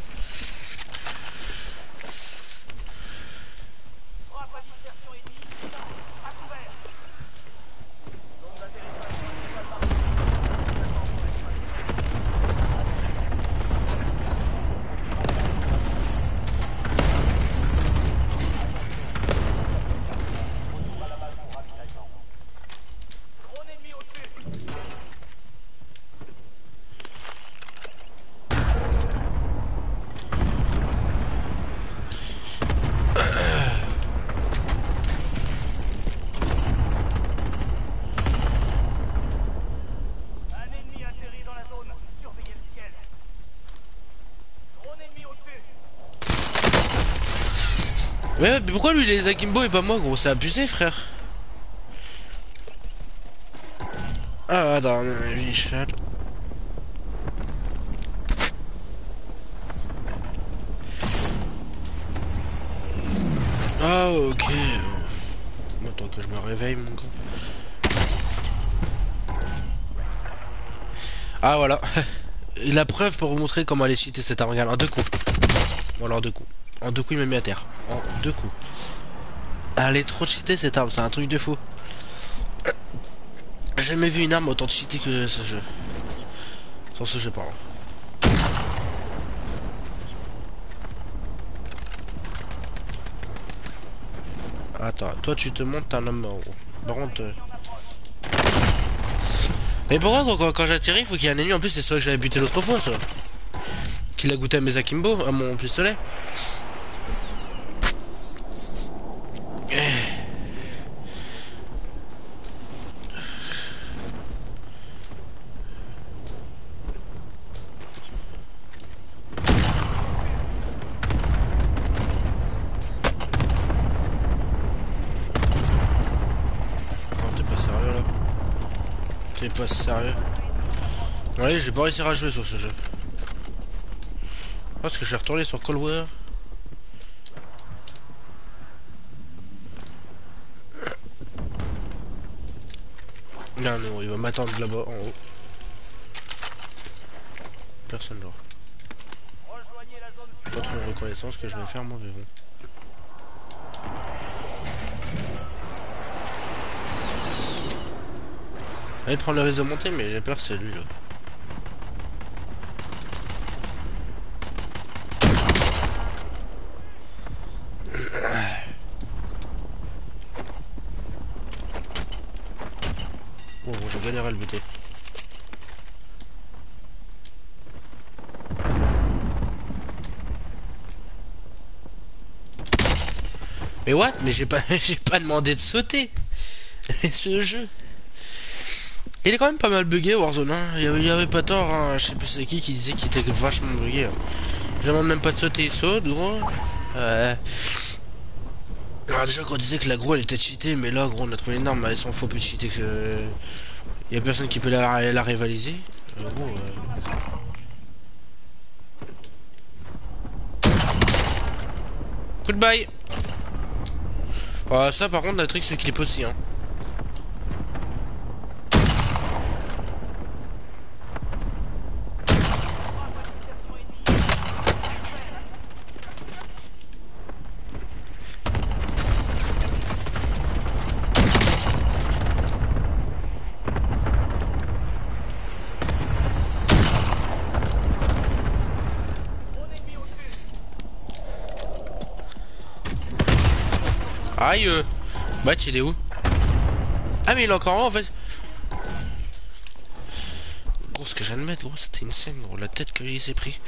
Speaker 1: Ouais, mais pourquoi lui il est Akimbo et pas moi, gros? C'est abusé, frère. Ah, dans la vie, chat. Ah, ok. Attends que je me réveille, mon gars. Ah, voilà. Et la preuve pour vous montrer comment aller cheater cette arme. Regarde, en deux coups. Bon, alors deux coups. En deux coups, il m'a mis à terre. En deux coups. Elle est trop cheatée cette arme, c'est un truc de fou. J'ai jamais vu une arme autant cheatée que ce jeu. Sans ce jeu, pardon. Attends, toi tu te montes, t'es un homme mort, gros. Par contre... Mais pourquoi quand j'atterris, il faut qu'il y ait un ennemi? En plus, c'est celui que j'avais buté l'autre fois, ça. Qu'il a goûté à mes Akimbo, à mon pistolet. Non, t'es pas sérieux, là. T'es pas sérieux. Ouais, j'ai pas réussi à jouer sur ce jeu. Parce que je suis retourné sur Cold War. Non, non, il va m'attendre là-bas, en haut. Personne là. Pas trop de reconnaissance que je vais faire, moi, mais bon. Allez prendre le risque de monter, mais j'ai peur, c'est lui, là. Bon, j'ai galéré à le buter. Mais what? Mais j'ai pas, j'ai pas demandé de sauter. Ce jeu. Il est quand même pas mal bugué, Warzone, hein. Il y avait pas tort, hein. Je sais plus c'est qui disait qu'il était vachement bugué. Hein. Je demande même pas de sauter, il saute, gros. Ouais. Alors déjà quand on disait que la gros elle était cheatée, mais là gros on a trouvé une arme, elles sont faux plus cheatées que... Y a personne qui peut la rivaliser. Gros, Goodbye. Ça par contre la trick c'est clip aussi, hein. Aïe. Bah il est où? Ah mais il est encore en fait. Gros ce que je viens de mettre gros c'était une scène gros, la tête que j'y s'est pris.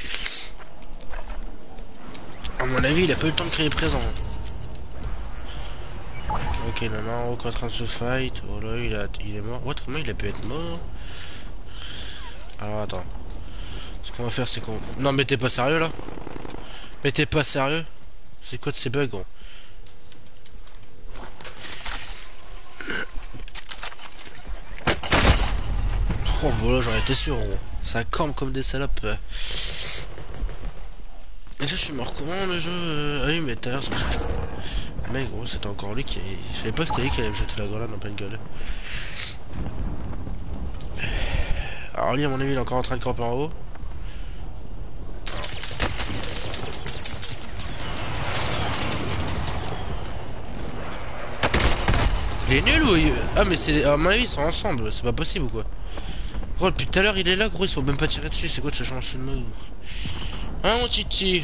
Speaker 1: À mon avis il a pas eu le temps de créer présent. Ok non non, on est en train de se fight. Oh là il est mort. What, comment il a pu être mort? Alors attends. Ce qu'on va faire c'est qu'on... Non mais t'es pas sérieux là? Mais t'es pas sérieux? C'est quoi de ces bugs gros? Oh voilà j'en étais sûr gros. Ça campe comme des salopes. Et là je suis mort comment le jeu? Ah oui mais tout à l'heure c'est... Mais gros c'était encore lui qui... Je savais pas que c'était lui qui allait me jeter la grenade en pleine gueule. Alors lui à mon avis il est encore en train de camper en haut. Il est nul ou il... Ah mais c'est... À mon avis ils sont ensemble, c'est pas possible ou quoi? Gros depuis tout à l'heure il est là gros, il se faut même pas tirer dessus, c'est quoi de ce chance de move? Hein mon titi?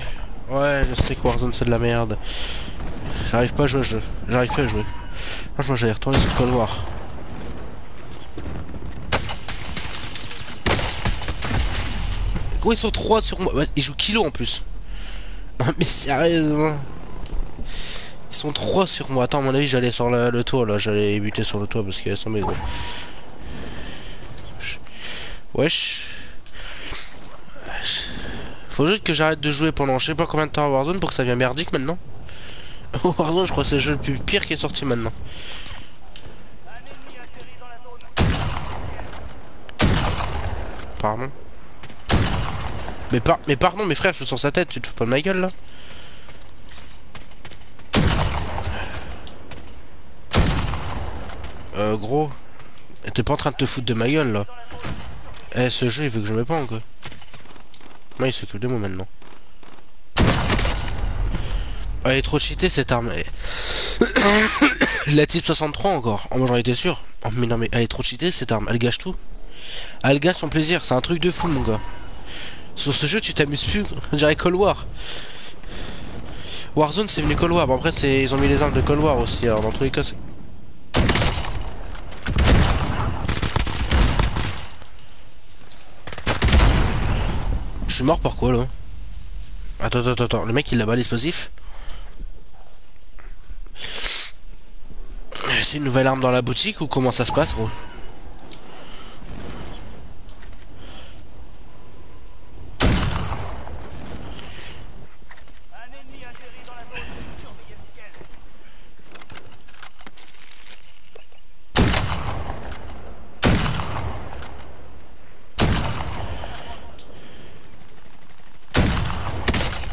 Speaker 1: Ouais je sais que Warzone c'est de la merde. J'arrive pas à jouer au jeu, j'arrive pas à jouer. Franchement j'allais retourner sur Cold War. Gros ils sont 3 sur moi, ils jouent kilo en plus. Mais sérieusement. Ils sont 3 sur moi. Attends, à mon avis, j'allais sur le toit là. J'allais buter sur le toit parce qu'elles sont mes gros. Wesh. Faut juste que j'arrête de jouer pendant je sais pas combien de temps à Warzone pour que ça vienne merdique maintenant. Warzone, je crois que c'est le jeu le plus pire qui est sorti maintenant. Pardon. Mais pardon, mes frères, je suis sur sa tête, tu te fous pas de ma gueule là? Gros, t'es pas en train de te foutre de ma gueule là? Eh, ce jeu il veut que je me pende quoi. Moi il s'occupe de moi maintenant. Elle est trop cheatée cette arme. La type 63 encore. Oh, moi j'en étais sûr. Oh, mais non mais elle est trop cheatée cette arme. Elle gâche tout. Elle gâche son plaisir. C'est un truc de fou mon gars. Sur ce jeu tu t'amuses plus. On dirait Cold War. Warzone c'est venu Cold War. Bon après ils ont mis les armes de Cold War aussi. Alors dans tous les cas c'est... Je suis mort par quoi là? Attends. Le mec il a pas l'explosif. C'est une nouvelle arme dans la boutique ou comment ça se passe gros?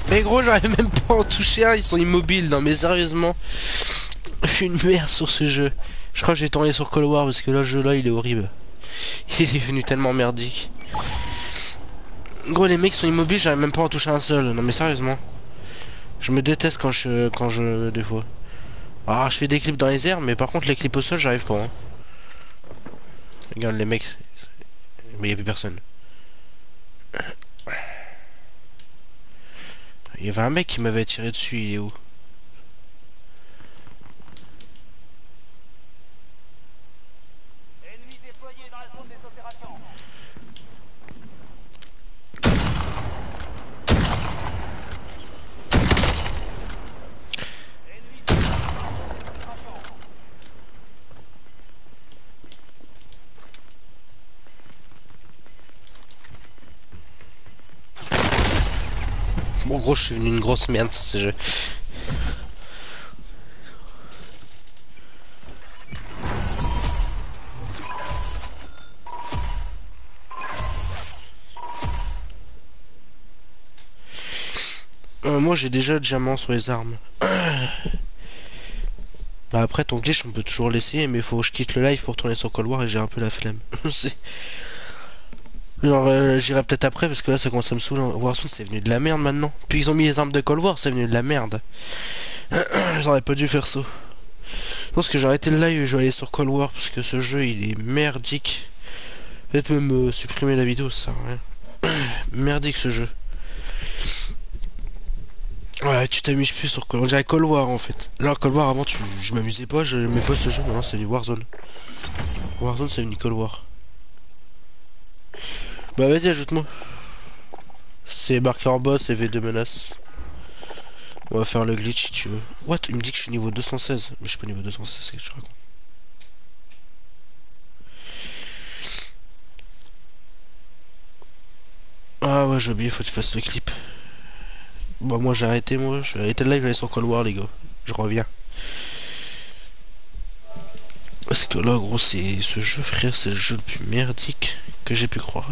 Speaker 1: Mais gros j'arrive même pas à en toucher un, ils sont immobiles. Non mais sérieusement, je suis une merde sur ce jeu. Je crois que j'ai tourné sur Cold War parce que là, le jeu là il est horrible. Il est devenu tellement merdique. Gros les mecs sont immobiles, j'arrive même pas à en toucher un seul. Non mais sérieusement. Je me déteste quand je des fois. Ah je fais des clips dans les airs mais par contre les clips au sol j'arrive pas hein. Regarde les mecs. Mais y a plus personne. Il y avait un mec qui m'avait tiré dessus, il est où?
Speaker 2: Ennemi déployé dans la zone des opérations.
Speaker 1: Bon gros je suis une grosse merde sur ce jeu. Moi j'ai déjà le diamant sur les armes. Bah après ton glitch on peut toujours l'essayer mais faut que je quitte le live pour tourner sur Cold War et j'ai un peu la flemme. Genre j'irai peut-être après parce que là ça commence à me saouler. Warzone c'est venu de la merde maintenant. Puis ils ont mis les armes de Cold War, c'est venu de la merde. J'aurais pas dû faire ça. Je pense que j'ai arrêté le live et je vais aller sur Cold War parce que ce jeu il est merdique. Peut-être même supprimer la vidéo ça sert à rien. Merdique ce jeu. Ouais, tu t'amuses plus sur Cold War. On dirait Cold War en fait. Là, Cold War avant, je m'amusais pas, je n'aimais pas ce jeu. Maintenant, c'est du Warzone. Warzone, c'est une Cold War. Bah, vas-y, ajoute-moi. C'est marqué en bas, c'est V2 menace. On va faire le glitch si tu veux. What? Il me dit que je suis niveau 216. Mais je suis pas niveau 216, c'est ce que je raconte. Ah ouais, j'ai oublié, faut que tu fasses le clip. Bah, moi, j'ai arrêté, moi. Je vais arrêter le live, je vais aller sur Cold War, les gars. Je reviens. Parce que là, gros, c'est ce jeu, frère, c'est le jeu le plus merdique que j'ai pu croire.